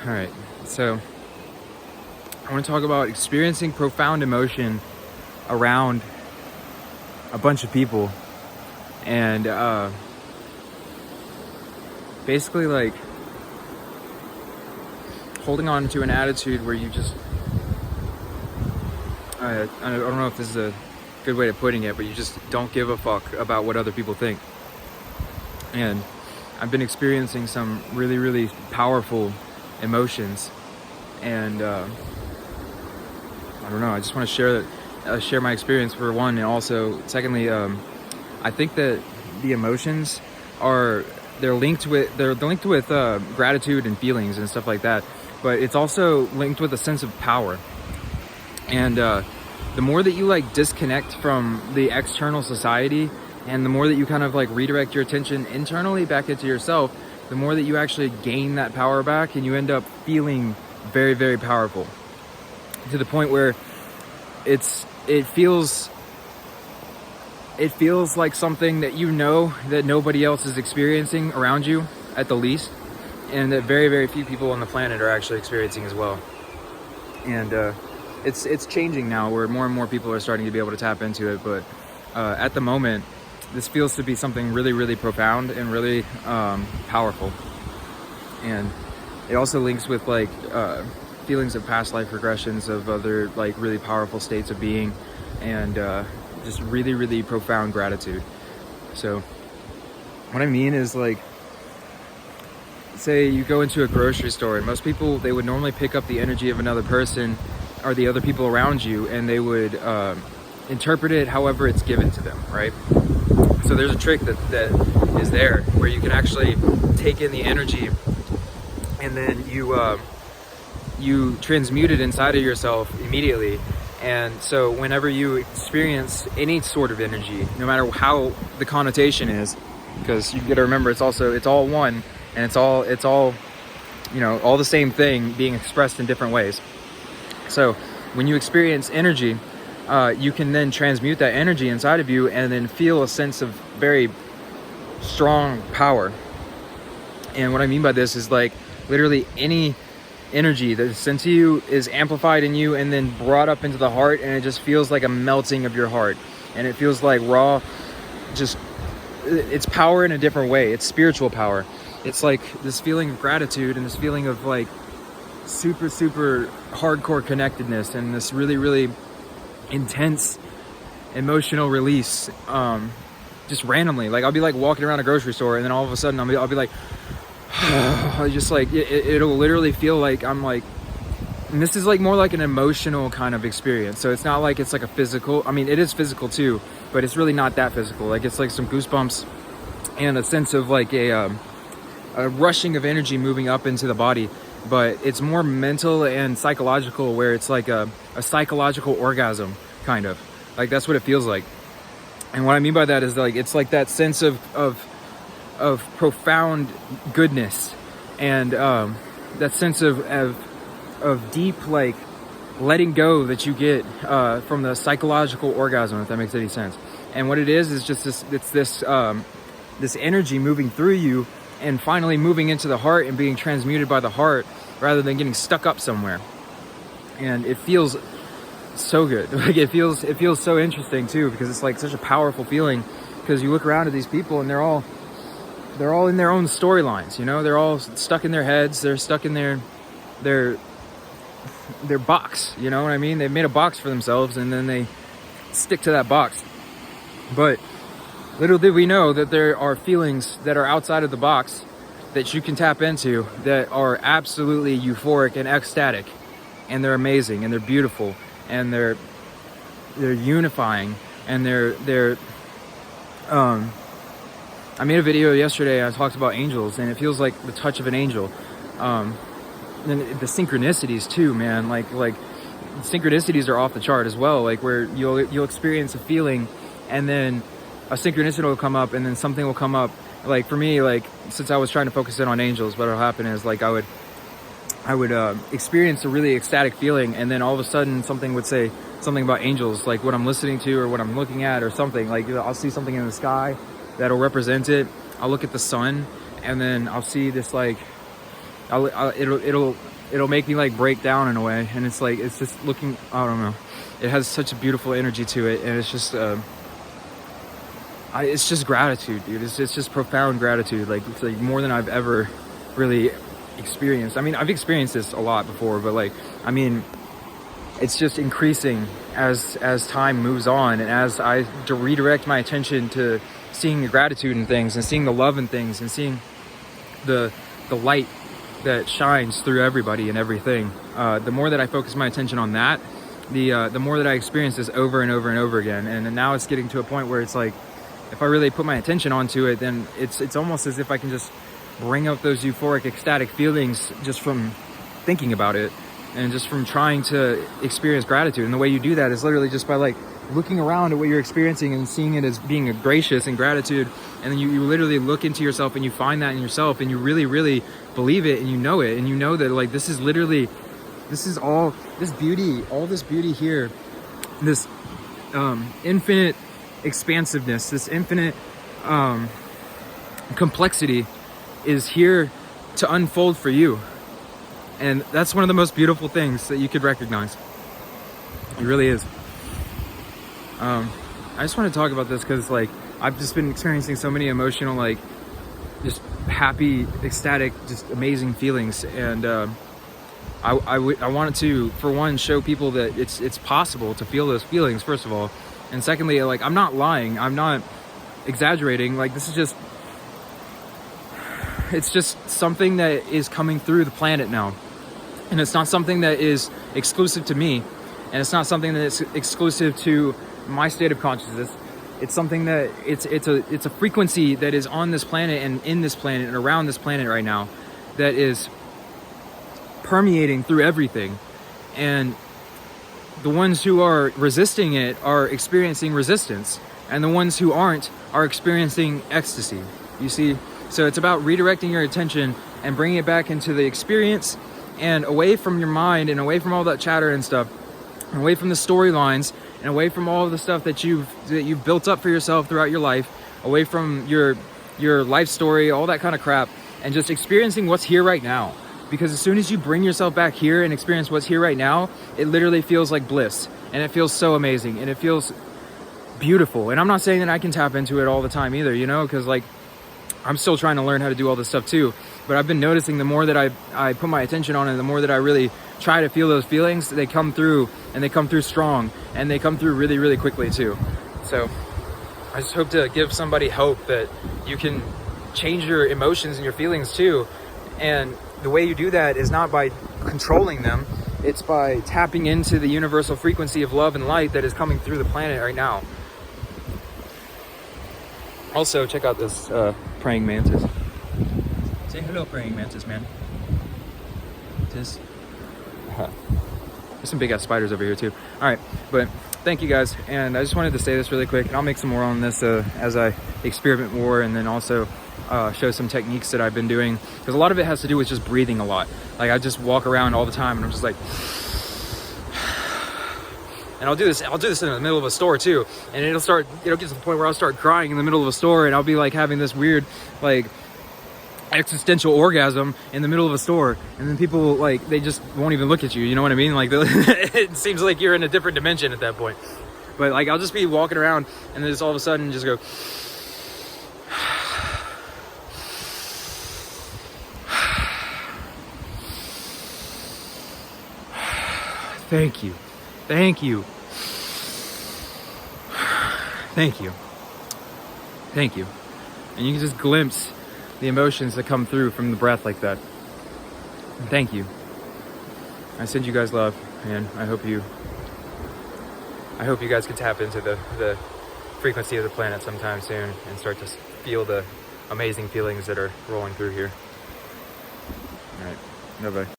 All right, so I want to talk about experiencing profound emotion around a bunch of people, and basically like holding on to an attitude where you just I don't know if this is a good way of putting it, but you just don't give a fuck about what other people think. And I've been experiencing some really, really powerful emotions, and I don't know, I just want to share my experience for one, and also secondly, I think that the emotions they're linked with gratitude and feelings and stuff like that, but it's also linked with a sense of power. And the more that you like disconnect from the external society, and the more that you kind of like redirect your attention internally back into yourself, the more that you actually gain that power back, and you end up feeling very, very powerful, to the point where it feels like something that you know that nobody else is experiencing around you, at the least, and that very, very few people on the planet are actually experiencing as well. And it's changing now, where more and more people are starting to be able to tap into it, but at the moment, this feels to be something really, really profound and really powerful. And it also links with like feelings of past life regressions, of other like really powerful states of being, and just really, really profound gratitude. So what I mean is, like, say you go into a grocery store, and most people, they would normally pick up the energy of another person or the other people around you, and they would interpret it however it's given to them, right? So there's a trick that is there, where you can actually take in the energy, and then you transmute it inside of yourself immediately. And so whenever you experience any sort of energy, no matter how the connotation is, because you got to remember, it's all one, and it's all you know, all the same thing being expressed in different ways. So when you experience energy, you can then transmute that energy inside of you, and then feel a sense of very strong power. And what I mean by this is, like, literally any energy that's sent to you is amplified in you and then brought up into the heart, and it just feels like a melting of your heart, and it feels like raw, just, it's power in a different way. It's spiritual power. It's like this feeling of gratitude, and this feeling of like super, super hardcore connectedness, and this really, really intense emotional release, just randomly. Like, I'll be like walking around a grocery store, and then all of a sudden I'll be like just like it'll literally feel like I'm like, and this is like more like an emotional kind of experience. So it's not like it's like a physical, I mean, it is physical too, but it's really not that physical. Like, it's like some goosebumps and a sense of like a rushing of energy moving up into the body, but it's more mental and psychological, where it's like a psychological orgasm, kind of. Like, that's what it feels like. And what I mean by that is, like, it's like that sense of profound goodness, and that sense of deep, like, letting go that you get from the psychological orgasm, if that makes any sense. And what it is just this energy moving through you, and finally moving into the heart and being transmuted by the heart, rather than getting stuck up somewhere. And it feels so good. Like, it feels so interesting too, because it's like such a powerful feeling, because you look around at these people, and they're all in their own storylines, you know? They're all stuck in their heads, they're stuck in their box, you know what I mean? They've made a box for themselves, and then they stick to that box. But little did we know that there are feelings that are outside of the box that you can tap into, that are absolutely euphoric and ecstatic, and they're amazing, and they're beautiful, and they're unifying, and they're I made a video yesterday, I talked about angels, and it feels like the touch of an angel. And the synchronicities too, man, like synchronicities are off the chart as well, like, where you'll experience a feeling, and then a synchronicity will come up, and then something will come up. Like, for me, like, since I was trying to focus in on angels, what'll happen is, like, I would experience a really ecstatic feeling, and then all of a sudden something would say something about angels, like what I'm listening to or what I'm looking at or something. Like, I'll see something in the sky that'll represent it. I'll look at the sun, and then I'll see this, like, it'll make me like break down in a way, and it's like, it's just looking, I don't know, it has such a beautiful energy to it, and it's just it's just gratitude, dude. It's just profound gratitude. Like, it's like more than I've ever really experienced. I mean, I've experienced this a lot before, but like, I mean, it's just increasing as time moves on, and as I redirect my attention to seeing the gratitude in things, and seeing the love in things, and seeing the light that shines through everybody and everything. The more that I focus my attention on that, the more that I experience this over and over and over again. And now it's getting to a point where it's like, if I really put my attention onto it, then it's almost as if I can just bring out those euphoric, ecstatic feelings just from thinking about it, and just from trying to experience gratitude. And the way you do that is literally just by like looking around at what you're experiencing and seeing it as being a gracious and gratitude. And then you literally look into yourself, and you find that in yourself, and you really, really believe it, and you know it, and you know that like this is all this beauty here, this infinite expansiveness, this infinite complexity is here to unfold for you. And that's one of the most beautiful things that you could recognize. It really is. I just want to talk about this because like I've just been experiencing so many emotional, like just happy, ecstatic, just amazing feelings. And I wanted to, for one, show people that it's possible to feel those feelings, first of all. And secondly, like, I'm not lying, I'm not exaggerating. Like, this is just, it's just something that is coming through the planet now. And it's not something that is exclusive to me. And it's not something that is exclusive to my state of consciousness. It's something that it's a frequency that is on this planet and in this planet and around this planet right now, that is permeating through everything. And the ones who are resisting it are experiencing resistance, and the ones who aren't are experiencing ecstasy. You see? So it's about redirecting your attention and bringing it back into the experience, and away from your mind, and away from all that chatter and stuff, and away from the storylines, and away from all of the stuff that you've built up for yourself throughout your life, away from your life story, all that kind of crap, and just experiencing what's here right now. Because as soon as you bring yourself back here and experience what's here right now, it literally feels like bliss, and it feels so amazing, and it feels beautiful. And I'm not saying that I can tap into it all the time either, you know, because like I'm still trying to learn how to do all this stuff too. But I've been noticing the more that I put my attention on it, the more that I really try to feel those feelings, they come through, and they come through strong, and they come through really, really quickly too. So I just hope to give somebody hope that you can change your emotions and your feelings too. And the way you do that is not by controlling them, it's by tapping into the universal frequency of love and light that is coming through the planet right now. Also, check out this praying mantis. Say hello, praying mantis, man. There's some big ass spiders over here too. All right, but thank you guys, and I just wanted to say this really quick, and I'll make some more on this as I experiment more, and then also show some techniques that I've been doing, because a lot of it has to do with just breathing a lot. Like, I just walk around all the time, and I'm just like, and I'll do this in the middle of a store too, and it'll get to the point where I'll start crying in the middle of a store, and I'll be like having this weird like existential orgasm in the middle of a store, and then people like, they just won't even look at you, you know what I mean? Like it seems like you're in a different dimension at that point. But like, I'll just be walking around, and then just all of a sudden just go thank you, thank you, thank you, thank you. And you can just glimpse the emotions that come through from the breath like that. And thank you. I send you guys love, and I hope you guys can tap into the frequency of the planet sometime soon and start to feel the amazing feelings that are rolling through here. All right, bye-bye.